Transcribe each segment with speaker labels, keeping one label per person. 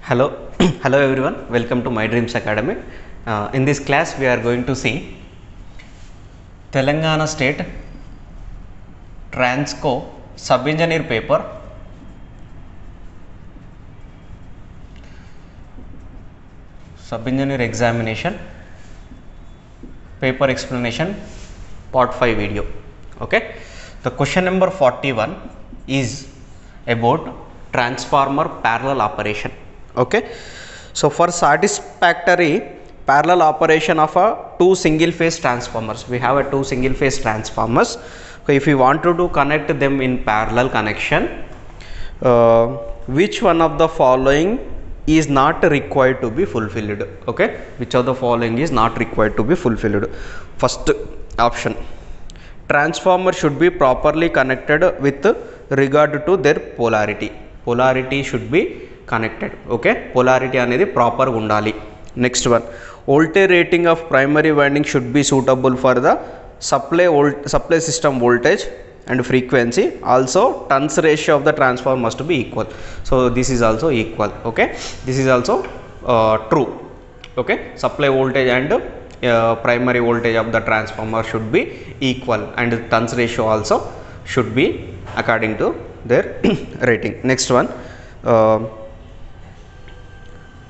Speaker 1: Hello, hello everyone. Welcome to My Dreams Academy. In this class, we are going to see Telangana State Transco Sub-Engineer paper. Sub-Engineer examination paper explanation part 5 video. Okay. The question number 41 is about transformer parallel operation. Okay, so for satisfactory parallel operation of two single phase transformers, we have two single phase transformers. Okay, if we want to connect them in parallel connection, which one of the following is not required to be fulfilled? Okay, which of the following is not required to be fulfilled? First option, transformer should be properly connected with regard to their polarity. Polarity should be connected. Okay, polarity anedi proper undali. Next one, voltage rating of primary winding should be suitable for the supply system voltage and frequency. Also, turns ratio of the transformer must be equal. So this is also equal. Okay, this is also true. Okay, supply voltage and primary voltage of the transformer should be equal, and turns ratio also should be according to their rating. Next one,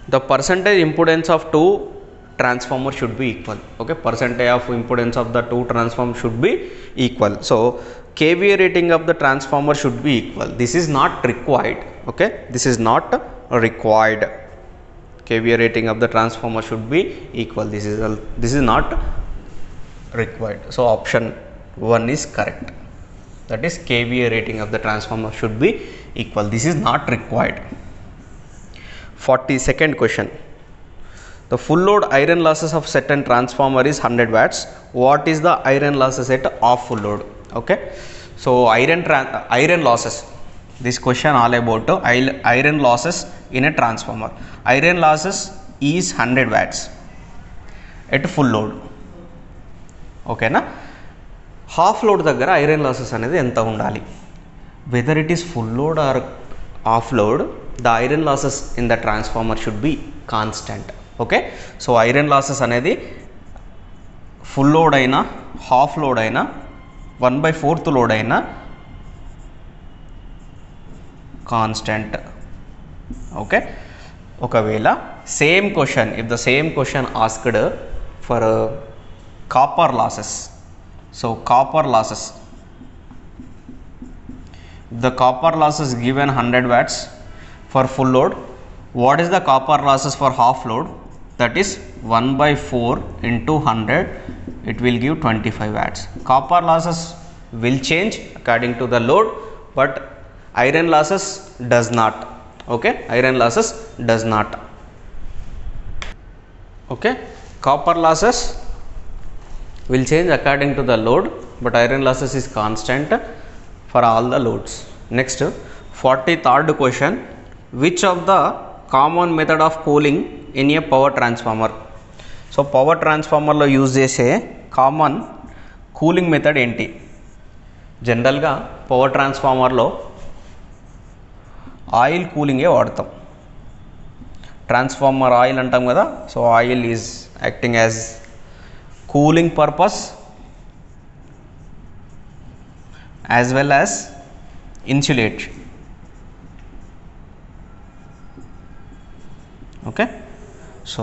Speaker 1: the percentage impedance of two transformer should be equal. Okay, percentage of impedance of the two transformers should be equal. So KVA rating of the transformer should be equal. This is not required. Okay, this is not required. KVA rating of the transformer should be equal. This is not required. So option 1 is correct. That is, KVA rating of the transformer should be equal. This is not required. 42nd question. The full load iron losses of certain transformer is 100 watts. What is the iron losses at off full load? Okay, so iron losses. This question all about iron losses in a transformer. Iron losses is 100 watts at full load. Okay na? Half load daggara iron losses anedi enta undali. Whether it is full load or off load, the iron losses in the transformer should be constant. Okay, so iron losses anedi full load aina, half load aina, 1/4 load aina constant. Okay, okavela same question, if the same question asked for copper losses, so copper losses, the copper losses given 100 watts for full load, what is the copper losses for half load? That is 1/4 into 100, it will give 25 watts. Copper losses will change according to the load, but iron losses does not. Okay, iron losses does not. Okay, copper losses will change according to the load, but iron losses is constant for all the loads. Next, 43rd question, which of the common method of cooling in a power transformer? So power transformer lo use chese common cooling method enti? General ga power transformer lo oil cooling e vaadtam. Transformer oil antam kada, so oil is acting as cooling purpose as well as insulate. Okay, so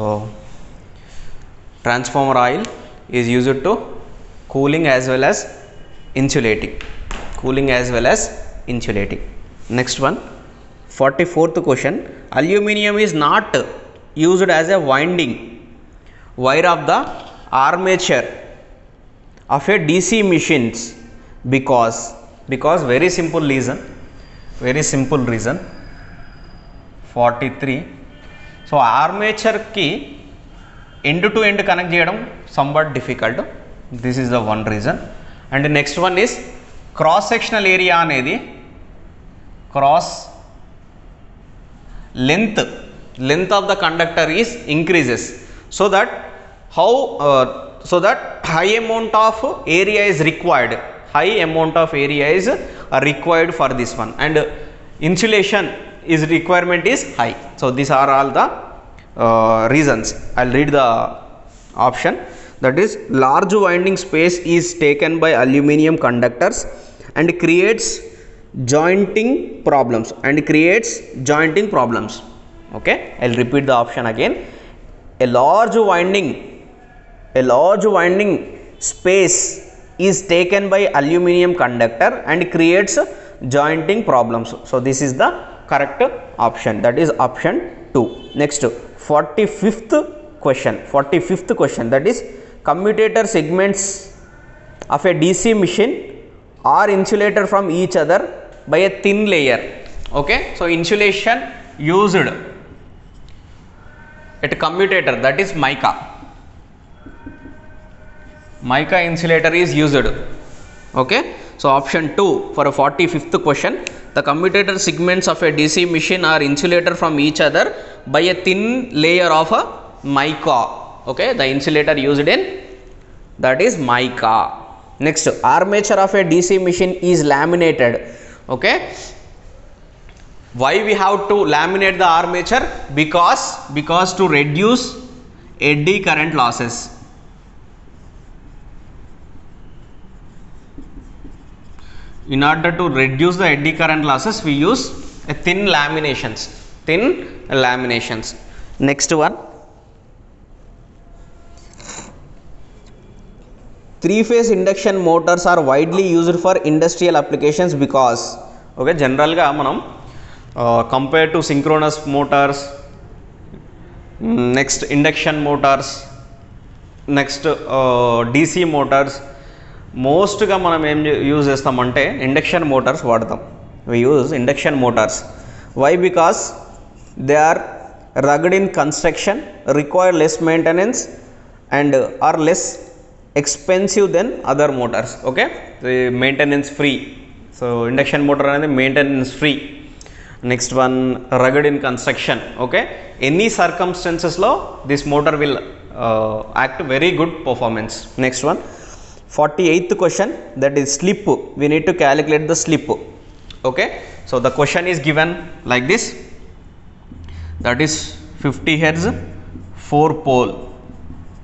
Speaker 1: transformer oil is used to cooling as well as insulating. Cooling as well as insulating. Next one, 44th question, aluminum is not used as a winding wire of the armature of a DC machines because very simple reason. 43. So armature ki end to end connect cheyadam somewhat difficult. This is the one reason. And the next one is cross sectional area anedi cross length of the conductor is increases, so that high amount of area is required. High amount of area is required for this one, and insulation is requirement is high. So these are all the reasons. I'll read the option. That is, large winding space is taken by aluminum conductors and creates jointing problems Okay, I'll repeat the option again. A large winding space is taken by aluminum conductor and creates jointing problems. So this is the correct option, that is option 2. Next, 45th question, that is, commutator segments of a DC machine are insulated from each other by a thin layer. Okay, so insulation used at a commutator, that is mica insulator is used. Okay, so option 2 for a 45th question, the commutator segments of a DC machine are insulated from each other by a thin layer of a mica. Okay, the insulator used in, that is mica. Next, armature of a DC machine is laminated. Okay, why we have to laminate the armature? Because to reduce eddy current losses. In order to reduce the eddy current losses, we use a thin laminations. Next one, 3-phase induction motors are widely used for industrial applications because, okay, general ga manam compared to synchronous motors, next induction motors, next DC motors, most గా మనం ఏం use చేస్తామంటే induction Motors వాడతాం. we use induction motors. Why? Because they are rugged in construction, require less maintenance and are less expensive than other motors. Okay, maintenance free. So induction motor అనేది maintenance free. Next one, rugged in construction. Okay, any circumstances lo this motor will act very good performance. Next one, 48th question, that is slip. We need to calculate the slip. Okay, so the question is given like this, that is 50 Hz 4 pole,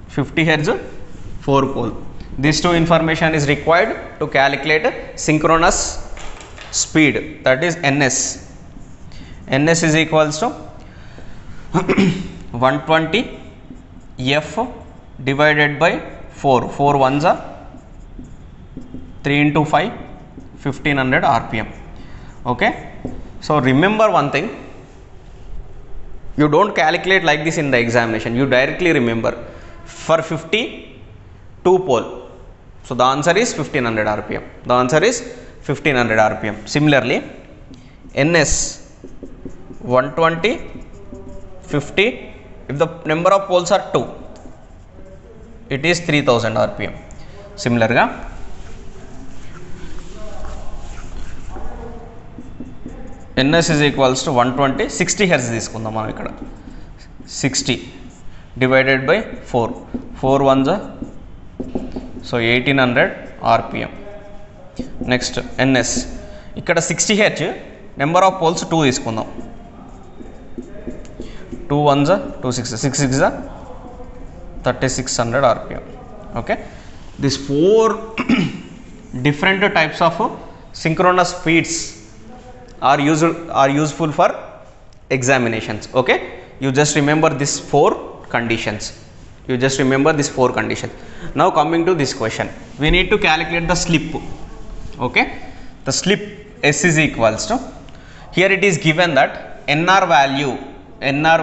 Speaker 1: 50 Hz 4 pole. These two information is required to calculate synchronous speed, that is ns. ns is equals to 120 f divided by 4, 4 ones are 3 into 5, 1500 rpm. Okay, so remember one thing, you don't calculate like this in the examination, you directly remember for 50 2 pole, so the answer is 1500 rpm, the answer is 1500 rpm. Similarly, ns 120 50, if the number of poles are 2, it is 3000 rpm. Similar ga ns is equals to 120, 60 Hz తీసుకుందాం మనం ఇక్కడ, 60 divided by 4, 4 ones are, so 1800 rpm. Next ns, ఇక్కడ 60 Hz, number of poles 2 తీసుకుందాం, 2 ones are 2 6 6 6 are 3600 rpm. Okay, these 4 different types of synchronous speeds are useful for examinations. Okay, you just remember these 4 conditions, now coming to this question, we need to calculate the slip. Okay, the slip s is equals to, here it is given that nr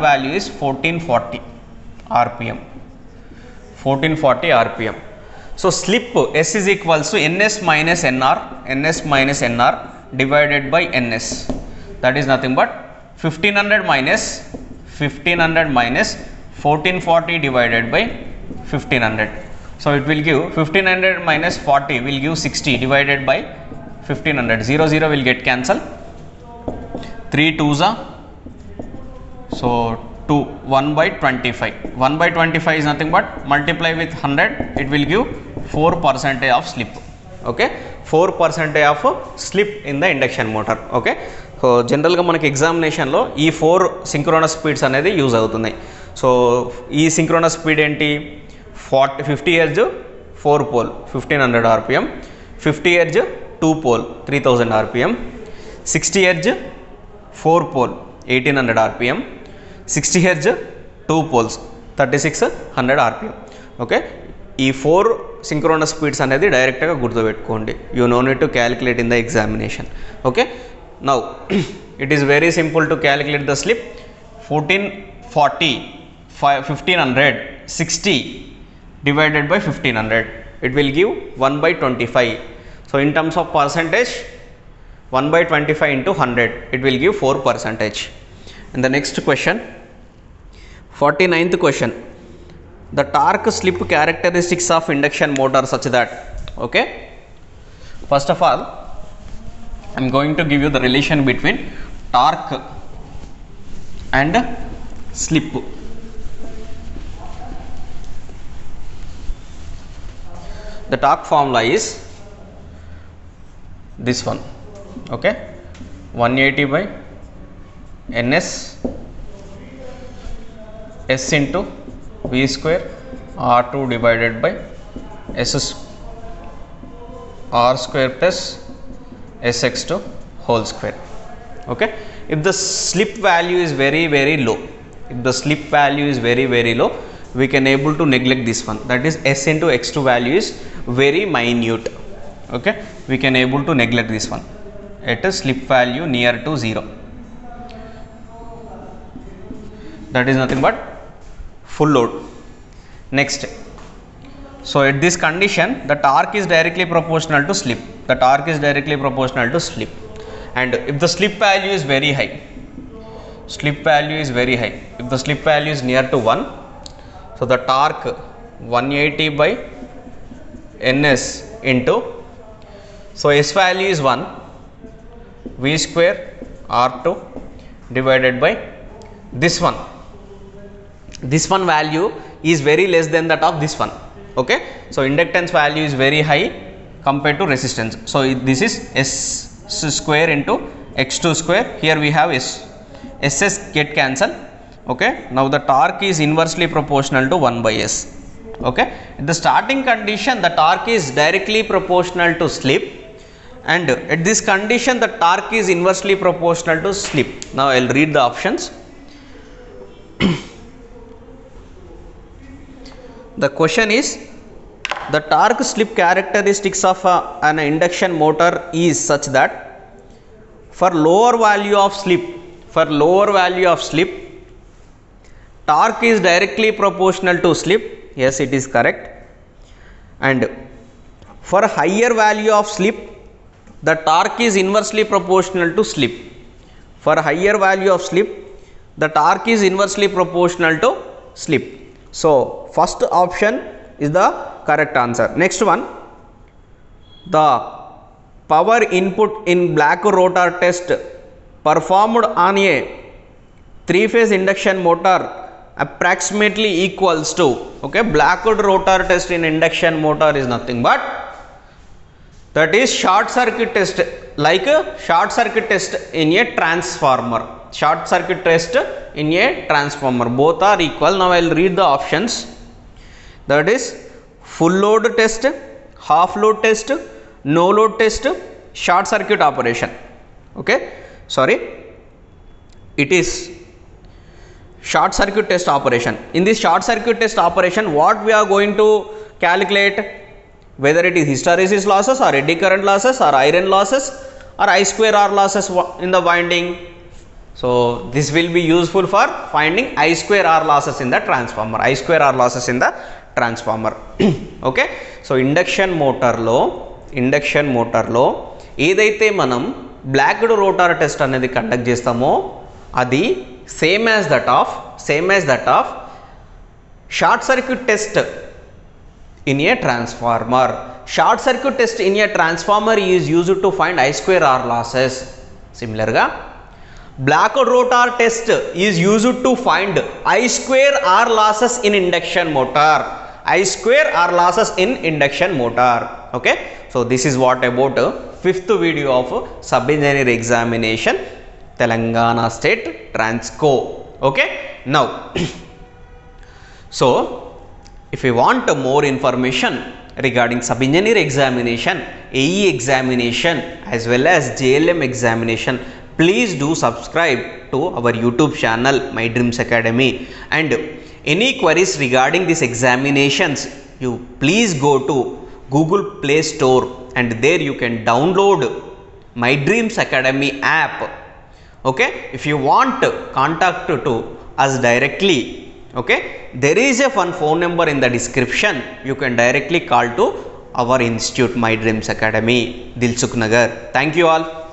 Speaker 1: value is 1440 rpm, 1440 rpm. So slip s is equals to ns minus nr divided by ns, that is nothing but 1500 minus 1440 divided by 1500. So it will give 1500 minus 40 will give 60 divided by 1500, 0 0 will get cancelled, 3 2s are, so 2, 1 by 25, 1 by 25 is nothing but multiply with 100, it will give 4% of slip. Okay, 4% of slip in the induction motor. Okay, so జనరల్గా మనకి ఎగ్జామినేషన్లో ఈ 4 synchronous speeds అనేది use అవుతున్నాయి. So ఈ synchronous speed ఏంటి, 50 hertz 4 pole 1500 RPM, 50 hertz 2 pole 3000 RPM, 60 hertz 4 pole 1800 RPM, 60 hertz 2 poles 3600 RPM. Okay, ఈ 4 synchronous speeds అనేది డైరెక్ట్గా గుర్తుపెట్టుకోండి. You no need to calculate in the examination. Okay, now it is very simple to calculate the slip. 1440 1500 60 divided by 1500, it will give 1/25. So in terms of percentage, 1/25 into 100, it will give 4%. And the next question, 49th question, the torque slip characteristics of induction motor such that. Okay, first of all I am going to give you the relation between torque and slip. The torque formula is this one. Okay, 180 by ns s into v square r2 divided by s r square plus sx2 whole square. Okay, if the slip value is very low, if the slip value is very low, we can able to neglect this one, that is s into x2 value is very minute. Okay, we can able to neglect this one at a slip value near to 0. That is nothing but full load. Next, so at this condition the torque is directly proportional to slip, the torque is directly proportional to slip, and if the slip value is very high, slip value is very high, if the slip value is near to 1, so the torque 180 by ns into, so s value is 1, v square r2 divided by this one value is very less than that of this one. Okay, so inductance value is very high compared to resistance, so this is s square into x2 square, here we have ss get cancel. Okay, now the torque is inversely proportional to 1 by s. Okay, at the starting condition the torque is directly proportional to slip, and at this condition the torque is inversely proportional to slip. Now I will read the options. The question is, the torque slip characteristics of an induction motor is such that for lower value of slip, torque is directly proportional to slip. Yes, it is correct. And for higher value of slip, the torque is inversely proportional to slip. For higher value of slip, the torque is inversely proportional to slip. So first option is the correct answer. Next one, the power input in black rotor test performed on a 3-phase induction motor approximately equals to. Okay, black rotor test in induction motor is nothing but, that is short circuit test, like a short circuit test in a transformer, short circuit test in a transformer, both are equal. Now I will read the options, that is full load test, half load test, no load test, short circuit operation. Okay, sorry, it is short circuit test operation. In this short circuit test operation, what we are going to calculate, whether it is hysteresis losses or eddy current losses or iron losses or I square R losses in the winding. So this will be useful for finding I square R losses in the transformer, I square R losses in the transformer. Okay, so induction motor lo ఏదైతే మనం blocked rotor test అనేది conduct చేస్తామో అది same as that of short circuit test in a transformer. Short circuit test in a transformer is used to find I square R losses. Similarly, black rotor test is used to find I square R losses in induction motor. I square R losses in induction motor. Okay, so this is what about 5th video of sub engineer examination. Telangana State Transco. Okay, now so if you want more information regarding sub-engineer examination, AE examination as well as JLM examination, please do subscribe to our YouTube channel My Dreams Academy. And any queries regarding these examinations, you please go to Google Play Store and there you can download My Dreams Academy app. Okay, if you want contact to us directly, okay, there is a phone number in the description. You can directly call to our institute My Dreams Academy, Dilsukh Nagar. Thank you all.